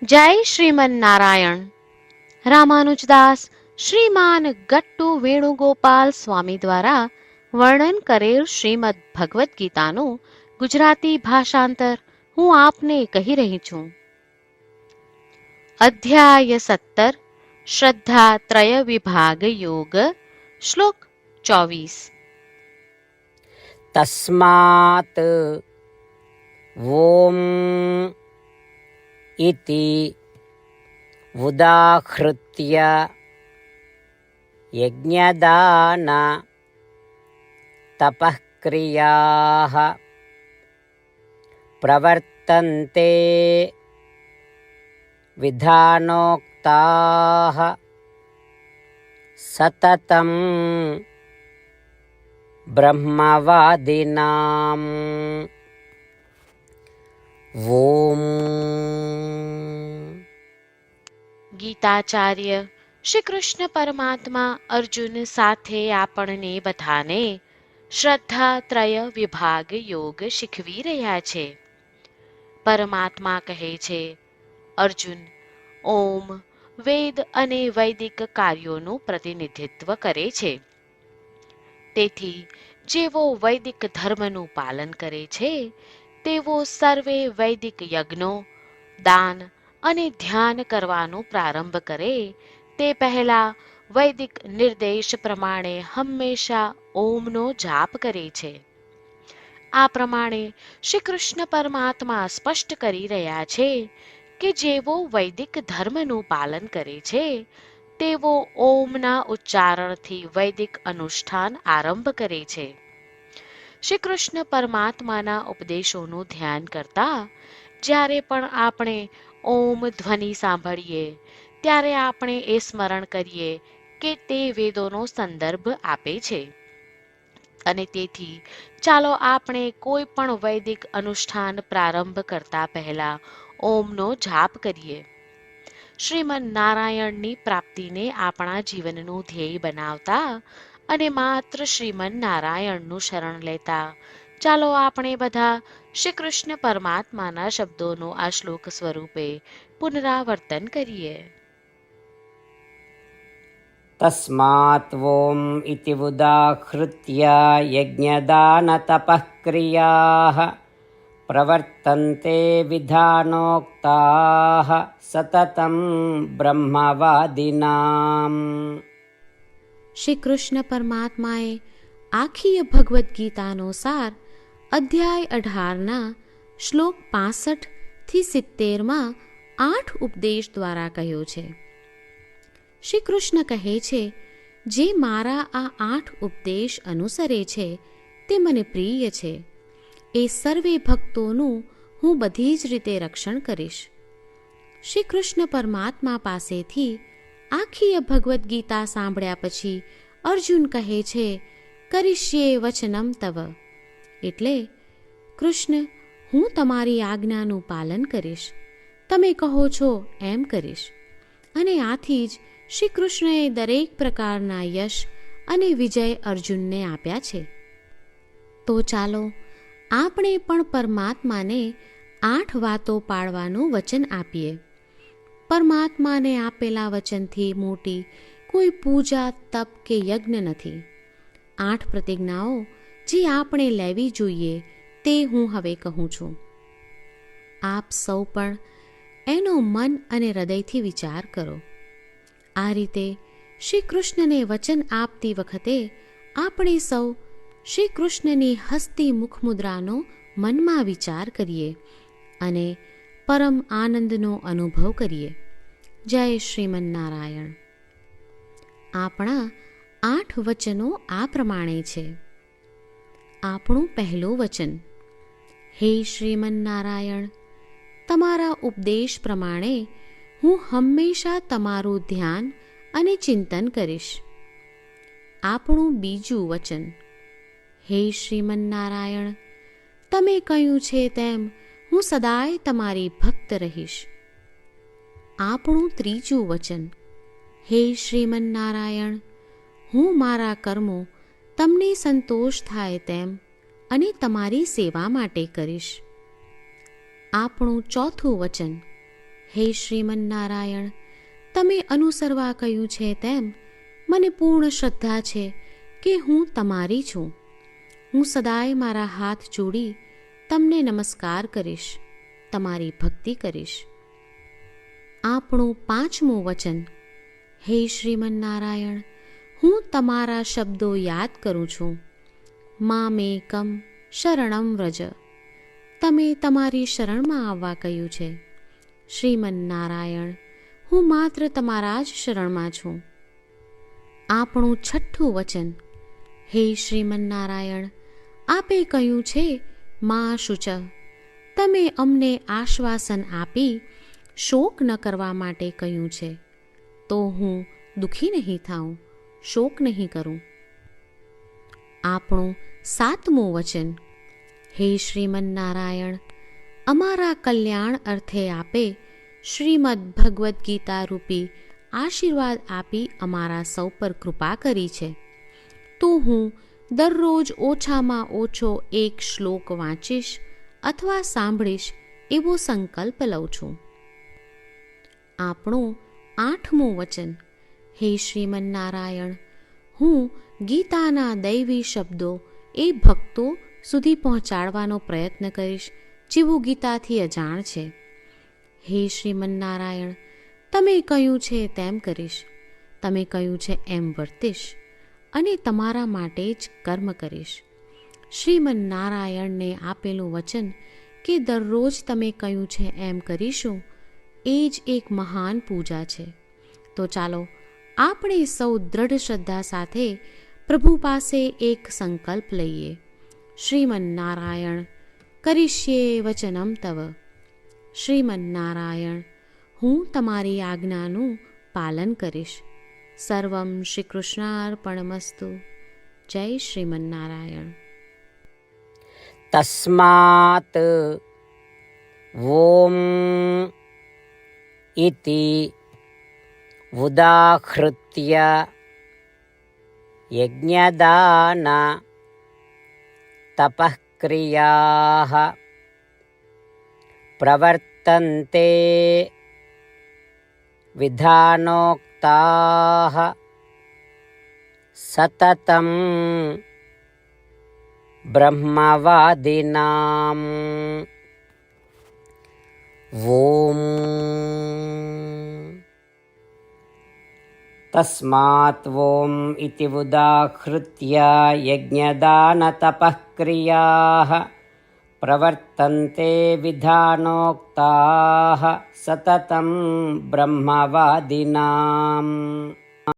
જય શ્રીમન નારાયણ. રામાનુજદાસ શ્રીમાન ગટ્ટુ વેણુગોપાલ સ્વામી દ્વારા વર્ણન કરેલ શ્રીમદ ભગવદ્ ગીતાનું ગુજરાતી ભાષાંતર હું આપને કહી રહી છું. અધ્યાય 17 શ્રદ્ધા ત્રય વિભાગ યોગ. શ્લોક 24. તસ્માત ઓમ ઇતિ ઉદાહૃત્ય યજ્ઞદાન તપઃક્રિયાઃ પ્રવર્તન્તે વિધાનોક્તાઃ સતતં બ્રહ્મવાદિનામ. ઓમ. ગીતાચાર્ય શ્રી કૃષ્ણ પરમાત્મા અર્જુન સાથે આપણને બધાને શ્રદ્ધા ત્રય વિભાગ યોગ શીખવી રહ્યા છે. પરમાત્મા કહે છે, અર્જુન, ઓમ વેદ અને વૈદિક કાર્યોનું પ્રતિનિધિત્વ કરે છે. તેથી જેવો વૈદિક ધર્મનું પાલન કરે છે તેવો સર્વે વૈદિક યજ્ઞો, દાન અને ધ્યાન કરવાનો પ્રારંભ કરે તે પહેલા વૈદિક નિર્દેશ પ્રમાણે હંમેશા ઓમનો જાપ કરે છે. આ પ્રમાણે શ્રી કૃષ્ણ પરમાત્મા સ્પષ્ટ કરી રહ્યા છે કે જેવો વૈદિક ધર્મનું પાલન કરે છે તેવો ઓમના ઉચ્ચારણથી વૈદિક અનુષ્ઠાન આરંભ કરે છે. શ્રી કૃષ્ણ પરમાત્માના ઉપદેશોનું ધ્યાન કરતા જ્યારે પણ આપણે ઓમ ધ્વનિ સાંભળીએ ત્યારે આપણે એ સ્મરણ કરીએ કે તે વેદોનો સંદર્ભ આપે છે અને તેથી ચાલો આપણે કોઈ પણ વૈદિક અનુષ્ઠાન પ્રારંભ કરતા પહેલા ઓમનો જાપ કરીએ. શ્રીમન નારાયણની પ્રાપ્તિને આપણા જીવનનું ધ્યેય બનાવતા અને માત્ર શ્રીમન નારાયણનું શરણ લેતા ચાલો આપણે બધા શ્રી કૃષ્ણ પરમાત્માના શબ્દોનું આ શ્લોક સ્વરૂપે પુનરાવર્તન કરીએ. તસ્માત ઓમ ઇતિ ઉદાહૃત્ય યજ્ઞદાન તપઃક્રિયાઃ પ્રવર્તન્તે વિધાનોક્તાઃ સતતં બ્રહ્મવાદિનામ. શ્રી કૃષ્ણ પરમાત્માએ આખી ભગવદ્ ગીતાનો સાર અધ્યાય 18ના શ્લોક 65 થી 70માં 8 ઉપદેશ દ્વારા કહ્યો છે. શ્રી કૃષ્ણ કહે છે, જે મારા આ 8 ઉપદેશ અનુસરે છે તે મને પ્રિય છે. એ સર્વે ભક્તોનું હું બધી જ રીતે રક્ષણ કરીશ. શ્રી કૃષ્ણ પરમાત્મા પાસેથી આખી ભગવદ્ ગીતા સાંભળ્યા પછી અર્જુન કહે છે, કરીશ્યે વચનમ તવ. એટલે, કૃષ્ણ, હું તમારી આજ્ઞાનું પાલન કરીશ. તમે કહો છો એમ કરીશ. અને આથી જ શ્રી કૃષ્ણએ દરેક પ્રકારના યશ અને વિજય અર્જુનને આપ્યા છે. તો ચાલો આપણે પણ પરમાત્માને 8 વાતો પાળવાનું વચન આપીએ. પરમાત્માને આપેલા વચનથી મોટી કોઈ પૂજા, તપ કે યજ્ઞ નથી. 8 પ્રતિજ્ઞાઓ જે આપણે લેવી જોઈએ તે હું હવે કહું છું. આપ સૌ પણ એનો મન અને હૃદયથી વિચાર કરો. આ રીતે શ્રી કૃષ્ણને વચન આપતી વખતે આપણે સૌ શ્રી કૃષ્ણની હસતી મુખમુદ્રાનો મનમાં વિચાર કરીએ અને પરમ આનંદનો અનુભવ કરીએ. જય શ્રીમન નારાયણ. આપણા 8 વચનો આ પ્રમાણે છે. આપણું પહેલું વચન, હે શ્રીમન નારાયણ, તમારા ઉપદેશ પ્રમાણે હું હંમેશા તમારું ધ્યાન અને ચિંતન કરીશ. આપણું બીજું વચન, હે શ્રીમન નારાયણ, તમે કહ્યું છે તેમ હું સદાય તમારી ભક્ત રહીશ. આપણું ત્રીજું વચન, હે શ્રીમન નારાયણ, હું મારા કર્મો તમને સંતોષ થાય તેમ અને તમારી સેવા માટે કરીશ. આપણું ચોથું વચન, હે શ્રીમન્નારાયણ, તમે અનુસરવા કહ્યું છે તેમ મને પૂર્ણ શ્રદ્ધા છે કે હું તમારી છું. હું સદાય મારા હાથ જોડી તમને નમસ્કાર કરીશ, તમારી ભક્તિ કરીશ. આપણું પાંચમું વચન. હે શ્રીમન્નારાયણ, હું તમારા શબ્દો યાદ કરું છું. મામેકમ શરણમ વ્રજ. તમે તમારી શરણમાં આવવા કહ્યું છે. શ્રીમન્નારાયણ, હું માત્ર તમારા જ શરણમાં છું. આપણું છઠ્ઠું વચન. હે શ્રીમન્નારાયણ, આપે કહ્યું છે મા શુચ. તમે અમને આશ્વાસન આપી શોક ન કરવા માટે કહ્યું છે, તો હું દુઃખી નહીં થાઉં, શોક નહીં કરું. આપણું સાતમું વચન. હે શ્રીમન્નારાયણ, અમારા કલ્યાણ અર્થે આપે શ્રીમદ્ ભગવદ્ ગીતા રૂપી આશીર્વાદ આપી અમારા સૌ પર કૃપા કરી છે, તો હું દરરોજ ઓછામાં ઓછો એક શ્લોક વાંચીશ અથવા સાંભળીશ એવો સંકલ્પ લઉં છું. આપણું આઠમું વચન. હે શ્રીમન્નારાયણ, હું ગીતાના દૈવી શબ્દો એ ભક્તો સુધી પહોંચાડવાનો પ્રયત્ન કરીશ જેઓ ગીતાથી અજાણ છે. હે શ્રીમન્નારાયણ, તમે કહ્યું છે તેમ કરીશ, તમે કહ્યું છે એમ વર્તીશ અને તમારા માટે જ કર્મ કરીશ. શ્રીમન્નારાયણને આપેલું વચન કે દરરોજ તમે કહ્યું છે એમ કરીશું, એ જ એક મહાન પૂજા છે. તો ચાલો આપણે સૌ દ્રઢ શ્રદ્ધા સાથે પ્રભુ પાસે એક સંકલ્પ લઈએ. શ્રીમન્નારાયણ, કરીશ્યે વચનમ તવ. શ્રીમન્નારાયણ, હું તમારી આજ્ઞાનું પાલન કરીશ. સર્વમ શ્રી કૃષ્ણાર્પણમસ્તુ. જય શ્રીમન્નારાયણ. તસ્માત ઓમ ઇતિ ઉદાહૃત્ય યજ્ઞદાન તપઃક્રિયાઃ પ્રવર્તન્તે વિધાનોક્તાઃ સતતં બ્રહ્મવાદિનામ. ઓમ તસ્માત ઓમ ઇતિ ઉદાહૃત્ય યજ્ઞદાન તપઃક્રિયાઃ પ્રવર્તન્તે વિધાનોક્તાઃ સતતં બ્રહ્મવાદિનામ.